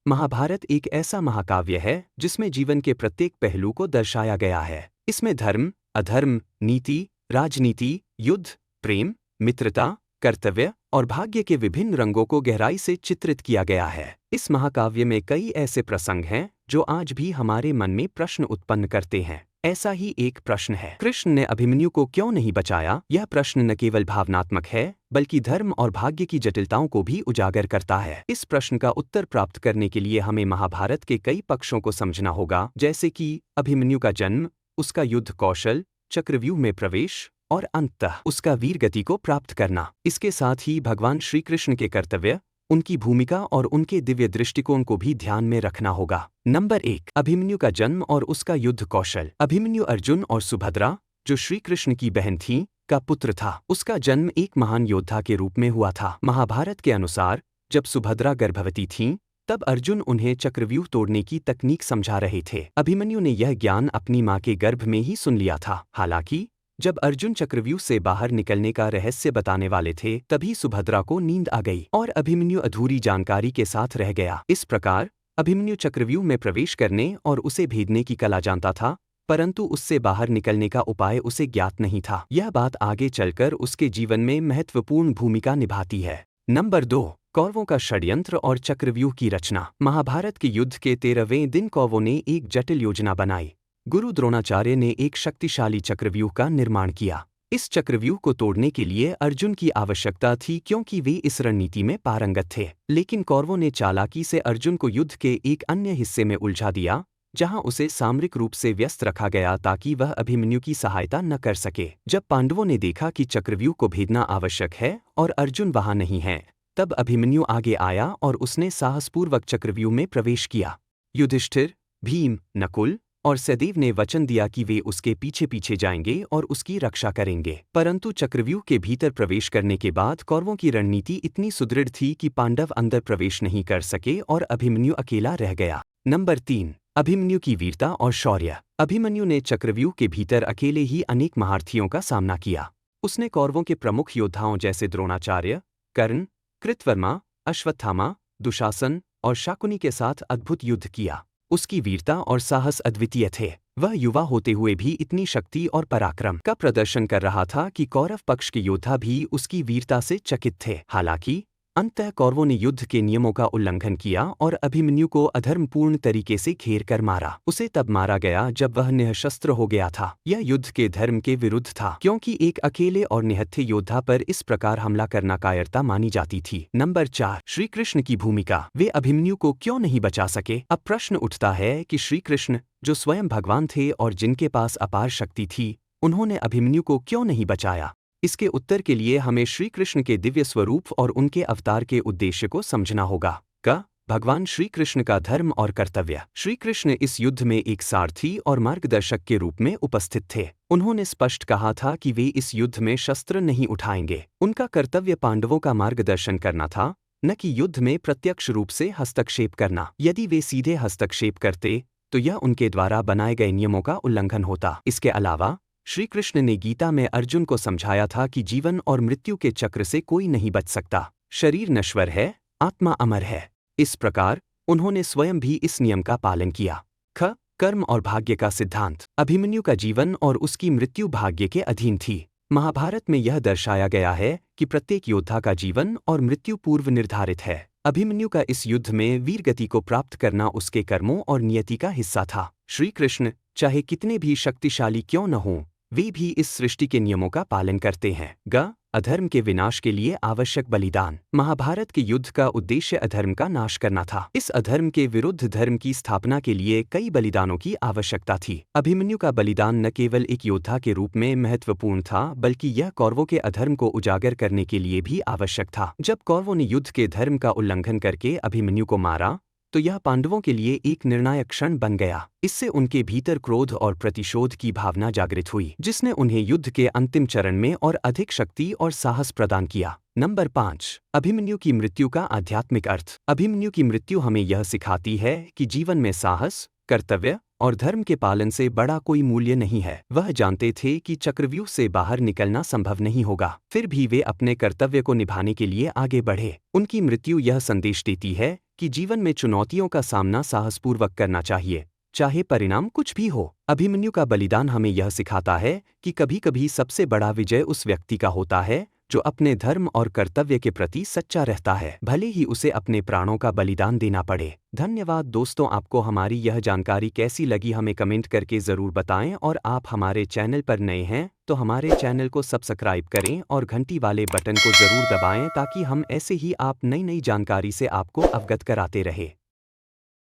महाभारत एक ऐसा महाकाव्य है जिसमें जीवन के प्रत्येक पहलू को दर्शाया गया है। इसमें धर्म, अधर्म, नीति, राजनीति, युद्ध, प्रेम, मित्रता, कर्तव्य और भाग्य के विभिन्न रंगों को गहराई से चित्रित किया गया है। इस महाकाव्य में कई ऐसे प्रसंग हैं जो आज भी हमारे मन में प्रश्न उत्पन्न करते हैं। ऐसा ही एक प्रश्न है, कृष्ण ने अभिमन्यु को क्यों नहीं बचाया? यह प्रश्न न केवल भावनात्मक है बल्कि धर्म और भाग्य की जटिलताओं को भी उजागर करता है। इस प्रश्न का उत्तर प्राप्त करने के लिए हमें महाभारत के कई पक्षों को समझना होगा, जैसे कि अभिमन्यु का जन्म, उसका युद्ध कौशल, चक्रव्यूह में प्रवेश और अंततः उसका वीर गति को प्राप्त करना। इसके साथ ही भगवान श्री कृष्ण के कर्तव्य, उनकी भूमिका और उनके दिव्य दृष्टिकोण को भी ध्यान में रखना होगा। नंबर 1, अभिमन्यु का जन्म और उसका युद्ध कौशल। अभिमन्यु अर्जुन और सुभद्रा, जो श्री कृष्ण की बहन थी, का पुत्र था। उसका जन्म एक महान योद्धा के रूप में हुआ था। महाभारत के अनुसार जब सुभद्रा गर्भवती थीं, तब अर्जुन उन्हें चक्रव्यूह तोड़ने की तकनीक समझा रहे थे। अभिमन्यु ने यह ज्ञान अपनी मां के गर्भ में ही सुन लिया था। हालांकि जब अर्जुन चक्रव्यूह से बाहर निकलने का रहस्य बताने वाले थे, तभी सुभद्रा को नींद आ गई और अभिमन्यु अधूरी जानकारी के साथ रह गया। इस प्रकार अभिमन्यु चक्रव्यूह में प्रवेश करने और उसे भेदने की कला जानता था, परंतु उससे बाहर निकलने का उपाय उसे ज्ञात नहीं था। यह बात आगे चलकर उसके जीवन में महत्वपूर्ण भूमिका निभाती है। नंबर 2, कौरवों का षड्यंत्र और चक्रव्यूह की रचना। महाभारत के युद्ध के 13वें दिन कौरवों ने एक जटिल योजना बनाई। गुरु द्रोणाचार्य ने एक शक्तिशाली चक्रव्यूह का निर्माण किया। इस चक्रव्यूह को तोड़ने के लिए अर्जुन की आवश्यकता थी, क्योंकि वे इस रणनीति में पारंगत थे। लेकिन कौरवों ने चालाकी से अर्जुन को युद्ध के एक अन्य हिस्से में उलझा दिया, जहां उसे सामरिक रूप से व्यस्त रखा गया ताकि वह अभिमन्यु की सहायता न कर सके। जब पांडवों ने देखा कि चक्रव्यूह को भेदना आवश्यक है और अर्जुन वहां नहीं है, तब अभिमन्यु आगे आया और उसने साहसपूर्वक चक्रव्यूह में प्रवेश किया। युधिष्ठिर, भीम, नकुल और सहदेव ने वचन दिया कि वे उसके पीछे पीछे जाएंगे और उसकी रक्षा करेंगे। परंतु चक्रव्यूह के भीतर प्रवेश करने के बाद कौरवों की रणनीति इतनी सुदृढ़ थी कि पांडव अंदर प्रवेश नहीं कर सके और अभिमन्यु अकेला रह गया। नंबर 3, अभिमन्यु की वीरता और शौर्य। अभिमन्यु ने चक्रव्यूह के भीतर अकेले ही अनेक महारथियों का सामना किया। उसने कौरवों के प्रमुख योद्धाओं जैसे द्रोणाचार्य, कर्ण, कृतवर्मा, अश्वत्थामा, दुशासन और शाकुनी के साथ अद्भुत युद्ध किया। उसकी वीरता और साहस अद्वितीय थे। वह युवा होते हुए भी इतनी शक्ति और पराक्रम का प्रदर्शन कर रहा था कि कौरव पक्ष के योद्धा भी उसकी वीरता से चकित थे। हालांकि अंततः कौरवों ने युद्ध के नियमों का उल्लंघन किया और अभिमन्यु को अधर्मपूर्ण तरीके से घेर कर मारा। उसे तब मारा गया जब वह निःशस्त्र हो गया था। यह युद्ध के धर्म के विरुद्ध था, क्योंकि एक अकेले और निहत्थे योद्धा पर इस प्रकार हमला करना कायरता मानी जाती थी। नंबर 4, श्री कृष्ण की भूमिका। वे अभिमन्यु को क्यों नहीं बचा सके? अब प्रश्न उठता है कि श्री कृष्ण, जो स्वयं भगवान थे और जिनके पास अपार शक्ति थी, उन्होंने अभिमन्यु को क्यों नहीं बचाया? इसके उत्तर के लिए हमें श्री कृष्ण के दिव्य स्वरूप और उनके अवतार के उद्देश्य को समझना होगा। भगवान श्री कृष्ण का धर्म और कर्तव्य। श्री कृष्ण इस युद्ध में एक सारथी और मार्गदर्शक के रूप में उपस्थित थे। उन्होंने स्पष्ट कहा था कि वे इस युद्ध में शस्त्र नहीं उठाएंगे। उनका कर्तव्य पांडवों का मार्गदर्शन करना था, न कि युद्ध में प्रत्यक्ष रूप से हस्तक्षेप करना। यदि वे सीधे हस्तक्षेप करते तो यह उनके द्वारा बनाए गए नियमों का उल्लंघन होता। इसके अलावा श्री कृष्ण ने गीता में अर्जुन को समझाया था कि जीवन और मृत्यु के चक्र से कोई नहीं बच सकता। शरीर नश्वर है, आत्मा अमर है। इस प्रकार उन्होंने स्वयं भी इस नियम का पालन किया। कर्म और भाग्य का सिद्धांत। अभिमन्यु का जीवन और उसकी मृत्यु भाग्य के अधीन थी। महाभारत में यह दर्शाया गया है कि प्रत्येक योद्धा का जीवन और मृत्यु पूर्व निर्धारित है। अभिमन्यु का इस युद्ध में वीर गति को प्राप्त करना उसके कर्मों और नियति का हिस्सा था। श्री कृष्ण चाहे कितने भी शक्तिशाली क्यों न हों, वे भी इस सृष्टि के नियमों का पालन करते हैं। अधर्म के विनाश के लिए आवश्यक बलिदान। महाभारत के युद्ध का उद्देश्य अधर्म का नाश करना था। इस अधर्म के विरुद्ध धर्म की स्थापना के लिए कई बलिदानों की आवश्यकता थी। अभिमन्यु का बलिदान न केवल एक योद्धा के रूप में महत्वपूर्ण था, बल्कि यह कौरवों के अधर्म को उजागर करने के लिए भी आवश्यक था। जब कौरवों ने युद्ध के धर्म का उल्लंघन करके अभिमन्यु को मारा, तो यह पांडवों के लिए एक निर्णायक क्षण बन गया। इससे उनके भीतर क्रोध और प्रतिशोध की भावना जागृत हुई, जिसने उन्हें युद्ध के अंतिम चरण में और अधिक शक्ति और साहस प्रदान किया। नंबर 5, अभिमन्यु की मृत्यु का आध्यात्मिक अर्थ। अभिमन्यु की मृत्यु हमें यह सिखाती है कि जीवन में साहस, कर्तव्य और धर्म के पालन से बड़ा कोई मूल्य नहीं है। वह जानते थे कि चक्रव्यूह से बाहर निकलना संभव नहीं होगा, फिर भी वे अपने कर्तव्य को निभाने के लिए आगे बढ़े। उनकी मृत्यु यह संदेश देती है कि जीवन में चुनौतियों का सामना साहसपूर्वक करना चाहिए, चाहे परिणाम कुछ भी हो। अभिमन्यु का बलिदान हमें यह सिखाता है कि कभी-कभी सबसे बड़ा विजय उस व्यक्ति का होता है जो अपने धर्म और कर्तव्य के प्रति सच्चा रहता है, भले ही उसे अपने प्राणों का बलिदान देना पड़े। धन्यवाद दोस्तों, आपको हमारी यह जानकारी कैसी लगी हमें कमेंट करके ज़रूर बताएं, और आप हमारे चैनल पर नए हैं तो हमारे चैनल को सब्सक्राइब करें और घंटी वाले बटन को ज़रूर दबाएं ताकि हम ऐसे ही आप नई नई जानकारी से आपको अवगत कराते रहे।